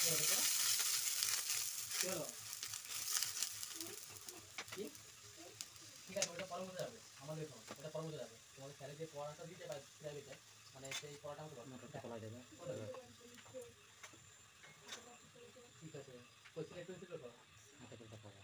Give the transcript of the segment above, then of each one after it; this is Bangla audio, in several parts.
কি হলো? কি? ঠিক আছে, ওটা পরের মধ্যে যাবে। আমাদের এখন ওটা পরের মধ্যে যাবে। তোমাদের স্যারে যে পড়াটা দিতে বা প্রাইভেটে, মানে সেই পড়াটা আমাকে নোটটা পড়াই দেবে। ঠিক আছে, কোশ্চেন একটু ছিল তো হাতে করে পড়া।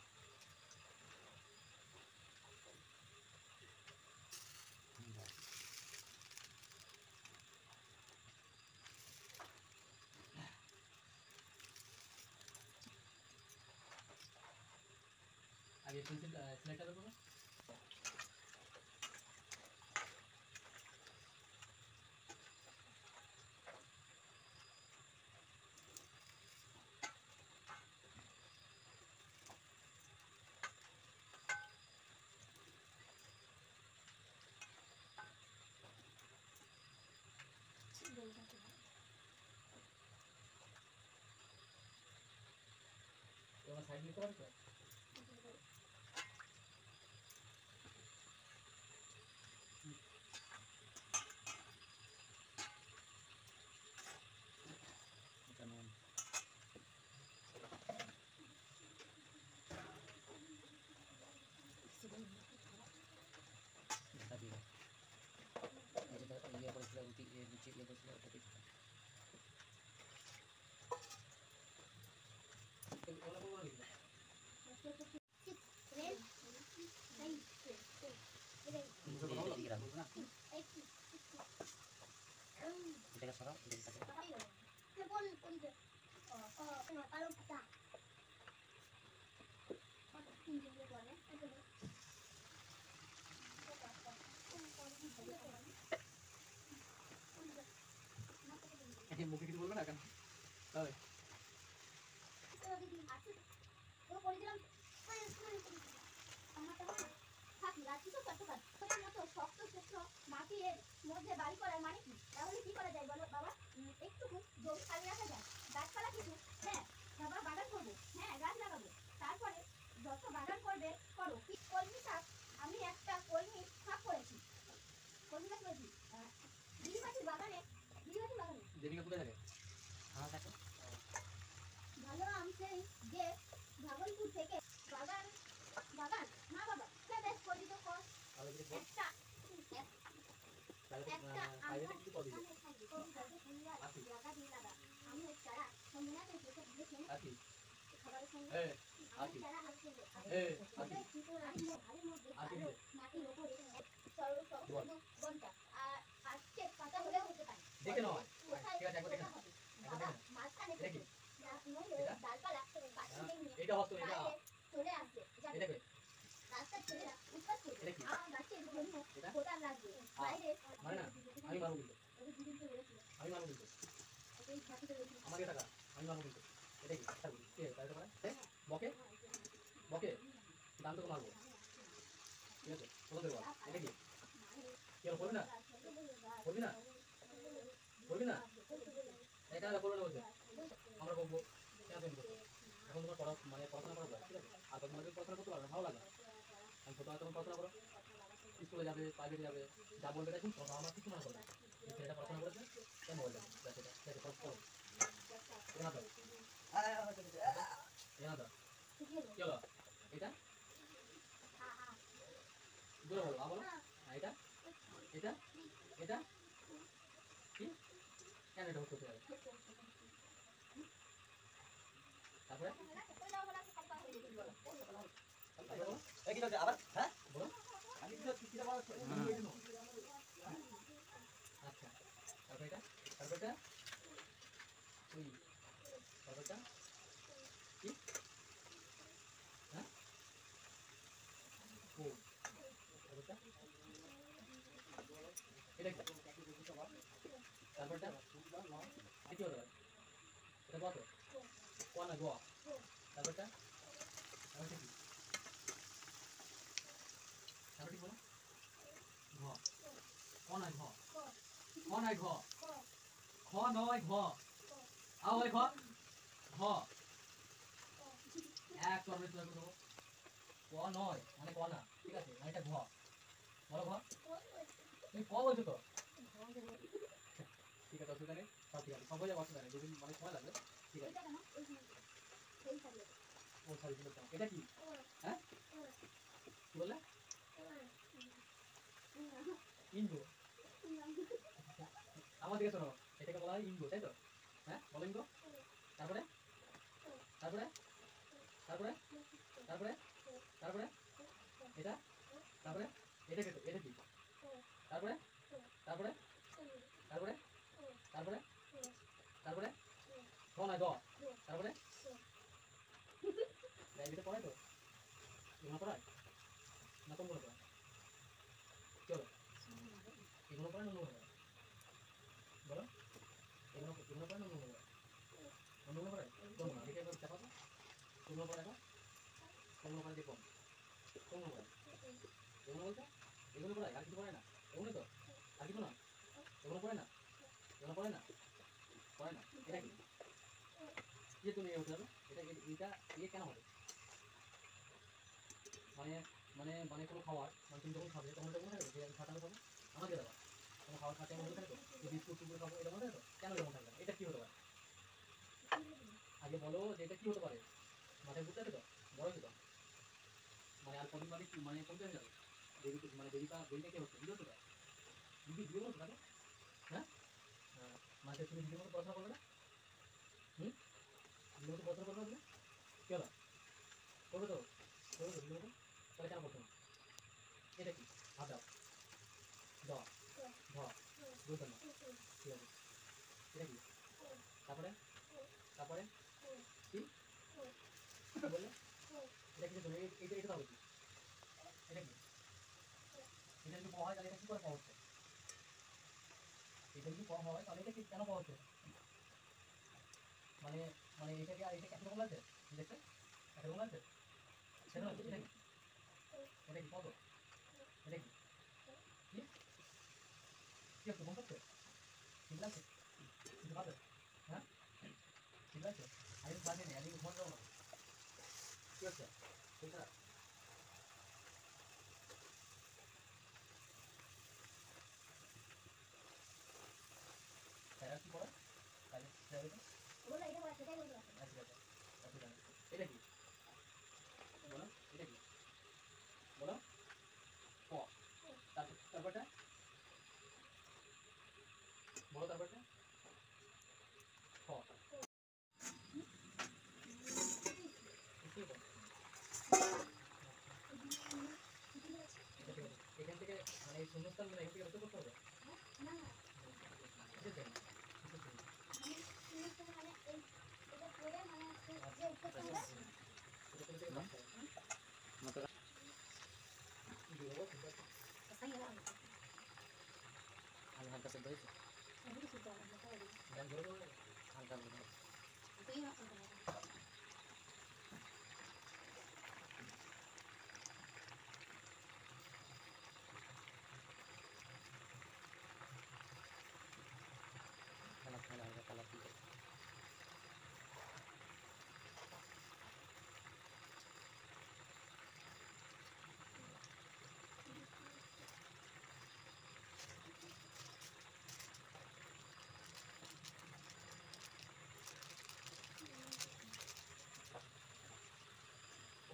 আগে পেন্সিল সিলেক্টটা করো। তোমার সাইড নিতে পারছো? মুখে কিছু বলবে না কেন? তাহলে মধ্যে বাড়ি করার মানে কি? তাহলে কি করা যায় বলো বাবা? একটু জমি খালি রাখা যায়, গাছপালা কিছু, হ্যাঁ বাবা বাগান করবো, হ্যাঁ গাছ লাগাবো, তারপরে যত বাগান করবে করো। কলমি শাক, আমি একটা কলমি শাক করেছি, কলমি গাছ করেছি দিদিমাটির বাগানে। দিদিমাটির বাগানে দিদিকা কোথায় থাকে? আমার কাছে। ভালো আম সেই যে ভাগলপুর থেকে বাগান বাগান না বাবা বেশ করি তো কর একটা চলে আসবে রাস্তা ছেড়ে উৎপাত করবে আমার গাছের জন্য কোদাল লাগবে বাইরে মানে না আমি মারবো কিন্তু আমি মারবো কিন্তু আমাকে টাকা আমি মারবো কিন্তু এটা কি আচ্ছা বলি কে তাই তো বকে বকে দাম তো মারবো ঠিক আছে কোথায় দেবো এটা কি কেউ বলবি না বলবি না বলবি না এখানে বলবো না বলছে আমরা বলবো কেন তুমি করছো এখন তোমার পড়া মানে পড়াশোনা করা ঠিক আছে আর তোমাদের পড়াশোনা করতে পারবে ভালো লাগে আমি ছোটো তখন পড়াশোনা করো স্কুলে যাবে প্রাইভেটে যাবে যা বলবে এটা শুনছো আমার কিছু মনে করবে ছেলেটা পড়াশোনা করেছে কেন বলবে সেটা করো এনা দাও এনা দাও কি হলো এটা দূরে বলো বলো এটা এটা এটা কি কেন এটা করতে হবে তারপরে কি বলছে আবার হ্যাঁ বলো আমি কি বলো আচ্ছা তারপরে এটা তারপরে তুই তারপরে কি হ্যাঁ ও তারপরে এটা তারপরে কি হলো এটা কত কোন না গোয়া তারপরে তারপরে কি তারপরে বলো ঘ কোন আই ঘ কোন আই ঘ খ নয় ঘ আও ওই ঘ ঘ এক করবে তুই করব ক নয় মানে ক না ঠিক আছে মানে এটা ঘ বলো ঘ তুমি ক বলছো তো ঠিক আছে অসুবিধা নেই সব ঠিক আছে সব হয়ে যাবে অসুবিধা নেই দুদিন মানে সময় লাগবে ঠিক আছে ও সরি ছিল এটা কি হ্যাঁ কি বললে ইনগো আমার দিকে শোনো এটাকে বলা হয় ইনগো তাই তো হ্যাঁ বলো ইনগো তারপরে তারপরে তারপরে তারপরে তারপরে এটা তারপরে এটা কি এটা কি তারপরে তারপরে তারপরে তারপরে তারপরে ছ নয় দ তারপরে ডায়াবেটিস পড়ায় তো এগুলো পড়ায় না কোনগুলো পড়ায় চলো এগুলো পড়ায় না অন্যগুলো পড়ায় বলো এগুলো এগুলো পড়ায় না অন্যগুলো পড়ায় অন্যগুলো পড়ায় কোনগুলো দেখে একবার চাপা তো কোনগুলো পড়ায় না কোনগুলো পড়ায় দেখো কোনগুলো পড়ায় এগুলো বলতে এগুলো পড়ায় আর কিছু পড়ায় না এগুলো তো আর কিছু না এগুলো পড়ায় না এগুলো পড়ায় না পড়ায় না এটা কি যে তুমি উঠে যাবে এটা এটা ইয়ে কেন হবে মানে মানে মানে কোনো খাবার মানে তুমি যখন খাবে তখন এটা মনে থাকবে যে আমি খাটানো খাবো আমাকে দেওয়া কোনো খাবার খাতে মনে থাকবে যে বিস্কুট টুকুর খাবো এটা মনে থাকবে কেন এটা মনে থাকবে এটা কি হতে পারে আগে বলো যে এটা কি হতে পারে মাথায় বুঝতে তো বড় তো মানে আর কদিন বাদে মানে কোনটা হয়ে যাবে দেবী মানে দেবীটা কি হচ্ছে দিদি হতে পারে দিদি দিয়ে বলতে পারে হ্যাঁ মানে তুমি দিদির মতো পড়াশোনা করবে না দিদির মতো পড়াশোনা করবে না কি হলো করবে তো করবে তো দিদির মতো তাহলে কেন করছো না এটা কি হাত দাও দ ধ বুঝতে না ঠিক আছে এটা কি তারপরে তারপরে কি বললে এটা কি তুমি এটা এটা দাও কি এটা কি এটা যদি পাওয়া হয় তাহলে এটা কি করে পাওয়া হচ্ছে এটা যদি পাওয়া হয় তাহলে এটা কি কেন পাওয়া হচ্ছে মানে মানে এটাকে আর এটা একরকম লাগছে দেখতে একরকম লাগছে সেটা হচ্ছে এটা কি কত এটা কি কি কি হচ্ছে মন করছে ঠিক লাগছে কিছু পাবে হ্যাঁ ঠিক লাগছে আমি ক্লাসে নেই আমি ঘুমাতে যাবো না কি হচ্ছে সেটা স্যার কি পড়া কাজে স্যার বলো এটা পড়া সেটাই বলতে আচ্ছা আচ্ছা অসুবিধা নেই এটা কি বলো এটা কি বলো ক তারপরটা বলো তারপরটা খ এখান থেকে মানে এই শূন্যস্থান মানে এখান থেকে রক্ত করতে হবে না না ঠিক আছে হালকা সেদ্ধ হয়েছে হালকা কালার দিতে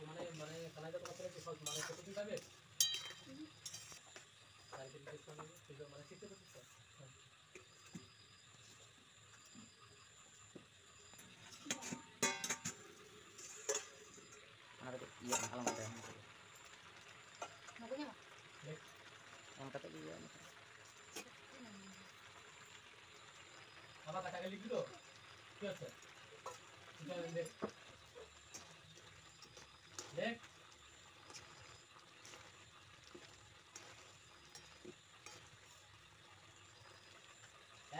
মানে মানে কালারটা তোমার সাথে কি মানে কতদিন যাবে কালকে জিজ্ঞেস করবে মানে শিখতে পারছিস তো আমাদের ইয়ে ভালো মতো আমার কাছে ইয়ে আমার কাছে লিখবি তো কি আছে দেখ দেখ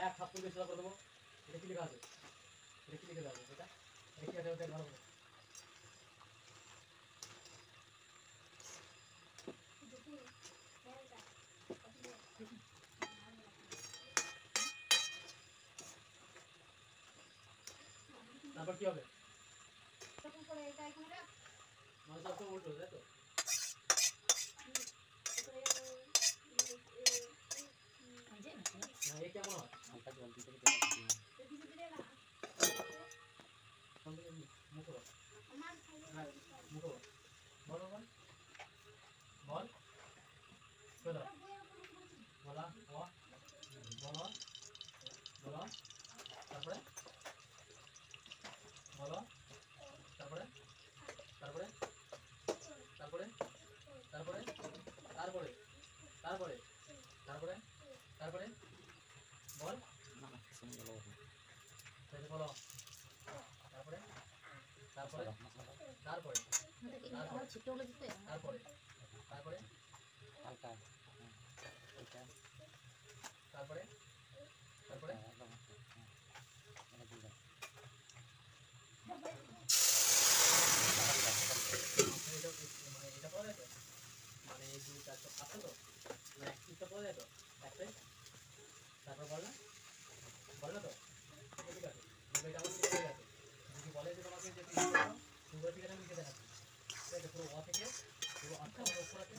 এক হাত তুলে সেটা করে দেবো এটা কি লেখা আছে এটা কি লিখে দেবো এটা এটা কি আছে ওটা ভালো করে তারপর কি হবে তখন পরে এটা এখানে রাখ মানে সব উল্টো তাই তো না এই কেমন হয় হালকা জল দিতে তারপরে বলো তারপরে তারপরে তারপরে তারপরে তারপরে তারপরে তারপরে তারপরে বল বলো তারপরে তারপরে তারপরে তারপরে তারপরে হালকা এটা তারপরে তারপরে একদম মানে এটা পাওয়া যায় তো মানে এই 2 4 5 তো মানে এক পিসটা পাওয়া যায় তো এক পিস তারপর বল না তো ঠিক আছে এটা আমার ঠিক হয়ে গেছে যদি বলে যে তোমাকে যে শুরু থেকে আমি লিখে দেখাচ্ছি ঠিক আছে পুরো থেকে পুরো আটটা উপর আছে